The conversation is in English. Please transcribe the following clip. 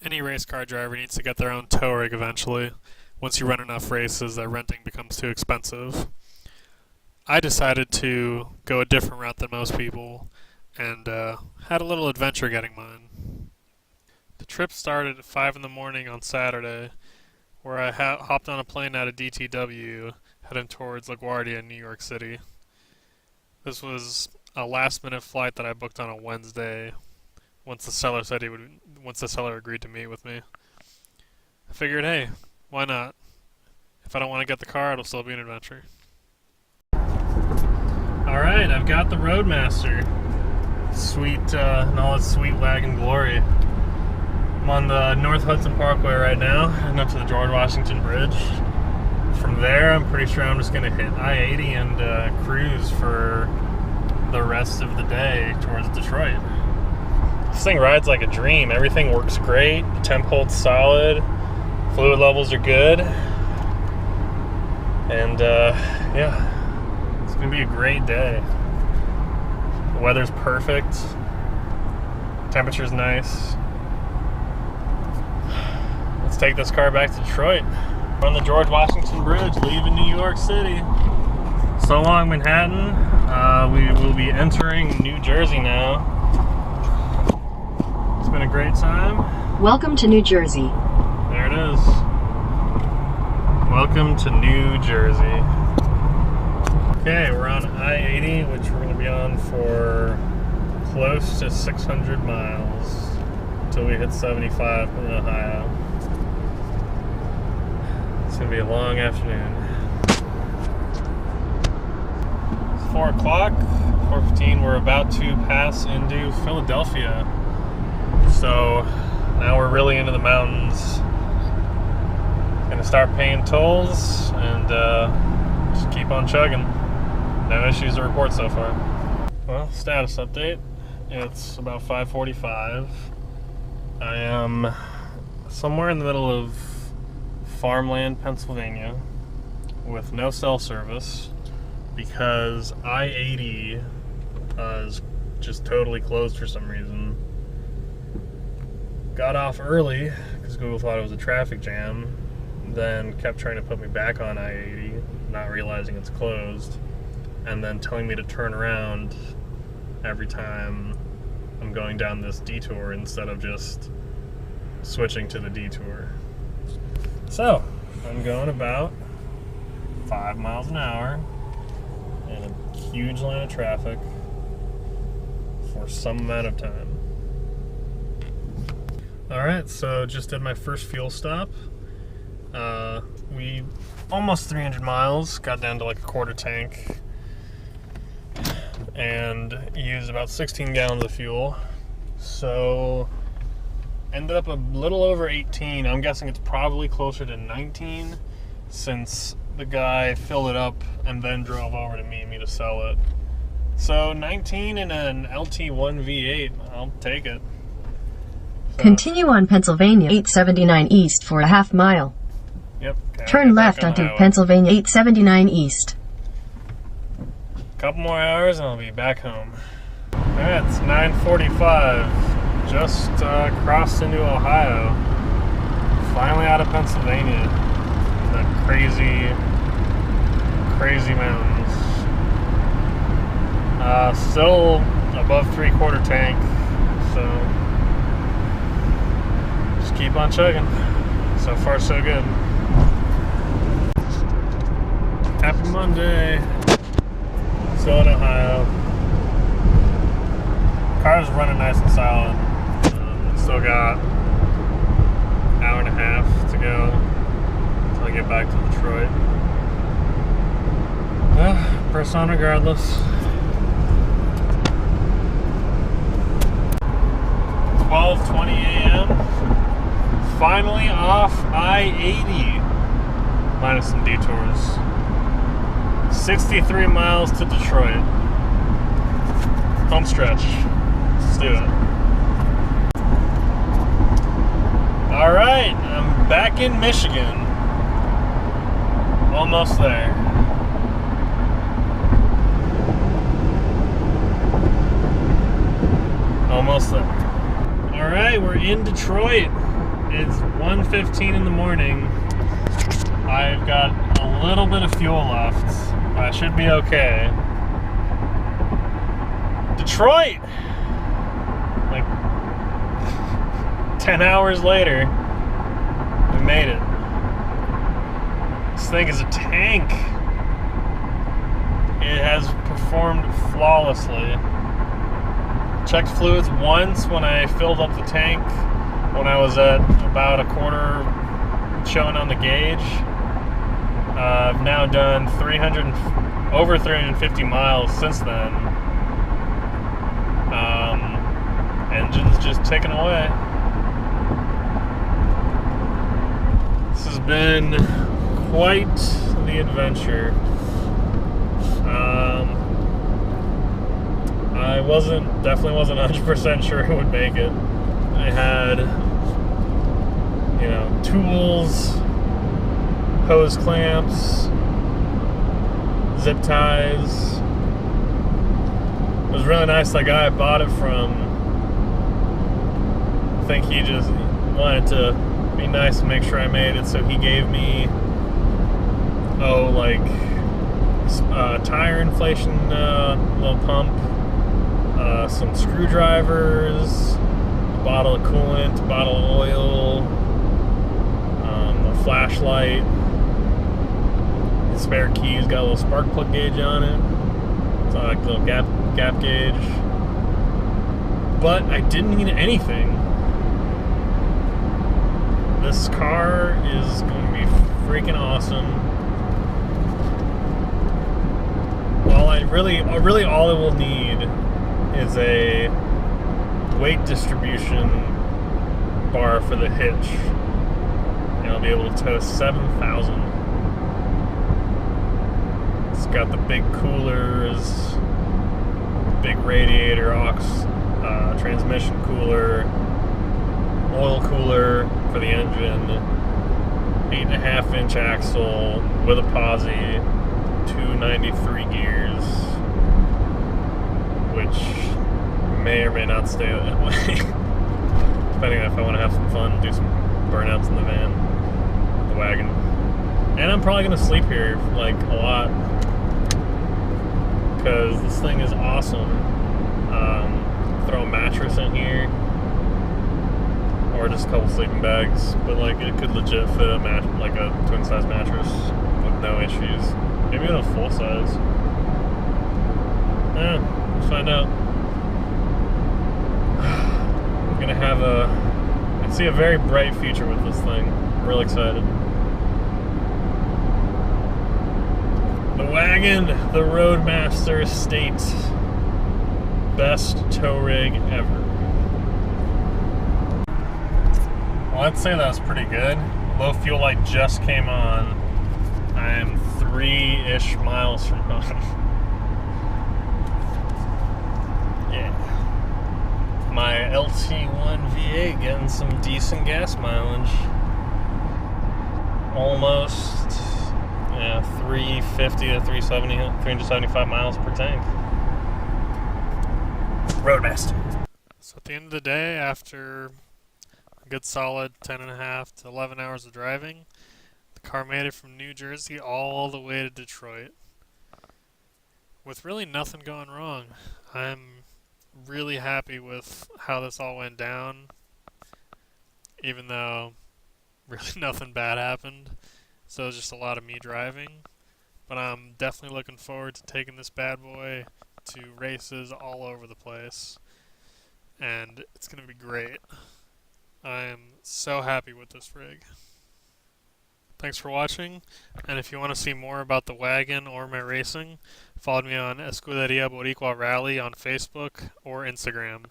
Any race car driver needs to get their own tow rig eventually. Once you run enough races that renting becomes too expensive. I decided to go a different route than most people and had a little adventure getting mine. The trip started at 5 in the morning on Saturday, where I hopped on a plane out of DTW heading towards LaGuardia in New York City. This was a last minute flight that I booked on a Wednesday once the seller agreed to meet with me. I figured, hey, why not? If I don't want to get the car, it'll still be an adventure. Alright, I've got the Roadmaster. Sweet, in all its sweet wagon glory. I'm on the North Hudson Parkway right now, heading up to the George Washington Bridge. From there, I'm pretty sure I'm just going to hit I-80 and cruise for the rest of the day towards Detroit. This thing rides like a dream. Everything works great. The temp holds solid. Fluid levels are good. And, yeah, it's going to be a great day. The weather's perfect. Temperature's nice. Let's take this car back to Detroit. We're on the George Washington Bridge, leaving New York City. So long, Manhattan. We will be entering New Jersey now. It's been a great time. Welcome to New Jersey. There it is. Welcome to New Jersey. Okay, we're on I-80, which we're going to be on for close to 600 miles until we hit 75 in Ohio. It's going to be a long afternoon. It's 4 o'clock, 4:15. We're about to pass into Philadelphia. So now we're really into the mountains. Gonna start paying tolls and just keep on chugging. No issues to report so far. Well, status update. It's about 5:45. I am somewhere in the middle of farmland, Pennsylvania, with no cell service because I-80 is just totally closed for some reason. Got off early because Google thought it was a traffic jam, then kept trying to put me back on I-80, not realizing it's closed, and then telling me to turn around every time I'm going down this detour instead of just switching to the detour. So, I'm going about 5 miles an hour in a huge line of traffic for some amount of time. Alright, so just did my first fuel stop. We almost 300 miles, got down to like a quarter tank, and used about 16 gallons of fuel. So, ended up a little over 18. I'm guessing it's probably closer to 19 since the guy filled it up and then drove over to meet me to sell it. So 19 in an LT1 V8, I'll take it. So, continue on Pennsylvania 879 East for a half mile. Yep. Okay, turn left onto Pennsylvania 879 East. Couple more hours and I'll be back home. Alright, it's 9:45. Just crossed into Ohio. Finally out of Pennsylvania. The crazy, crazy mountains. Still above 3/4 tank, so just keep on chugging. So far, so good. Happy Monday. Still in Ohio. Car's running nice and solid. Still got an hour and a half to go until I get back to Detroit. Press on regardless. 12:20 a.m. Finally off I-80, minus some detours. 63 miles to Detroit. Home stretch. Let's do it. Alright, I'm back in Michigan. Almost there. Almost there. Alright, we're in Detroit. It's 1:15 in the morning. I've got a little bit of fuel left. I should be okay. Detroit! Like 10 hours later, we made it. This thing is a tank. It has performed flawlessly. Checked fluids once when I filled up the tank when I was at about a quarter showing on the gauge. I've now done over 350 miles since then. Engine's just ticking away. This has been quite the adventure. I definitely wasn't 100% sure it would make it. I had, tools, hose clamps, zip ties. It was really nice. That guy I bought it from, I think he just wanted to be nice and make sure I made it, so he gave me tire inflation little pump, some screwdrivers, a bottle of coolant, a bottle of oil, a flashlight, spare keys, got a little spark plug gauge on it, so like a little gap gauge. But I didn't need anything. This car is going to be freaking awesome. Really all it will need is a weight distribution bar for the hitch, and I'll be able to tow 7,000. It's got the big coolers, big radiator, aux transmission cooler, oil cooler for the engine, 8.5-inch axle with a posi, 293 gears, which may or may not stay that way, depending on if I want to have some fun, do some burnouts in the van, the wagon. And I'm probably going to sleep here, like, a lot, because this thing is awesome. Throw a mattress in here, or just a couple sleeping bags, but like it could legit fit a twin size mattress with no issues. Maybe even a full size. Yeah, let's find out. I'm gonna have I see a very bright future with this thing. I'm real excited. The wagon, the Roadmaster Estate. Best tow rig ever. Well, I'd say that was pretty good. Low fuel light just came on. I am 3-ish miles from home. Yeah. My LT1 V8 getting some decent gas mileage. Almost 350 to 375 miles per tank. Roadmaster. So at the end of the day, after a good solid 10.5 to 11 hours of driving, the car made it from New Jersey all the way to Detroit with really nothing going wrong. I'm really happy with how this all went down, even though really nothing bad happened. So it was just a lot of me driving. But I'm definitely looking forward to taking this bad boy to races all over the place, and it's going to be great. I am so happy with this rig. Thanks for watching, and if you want to see more about the wagon or my racing, follow me on Escuderia Boricua Rally on Facebook or Instagram.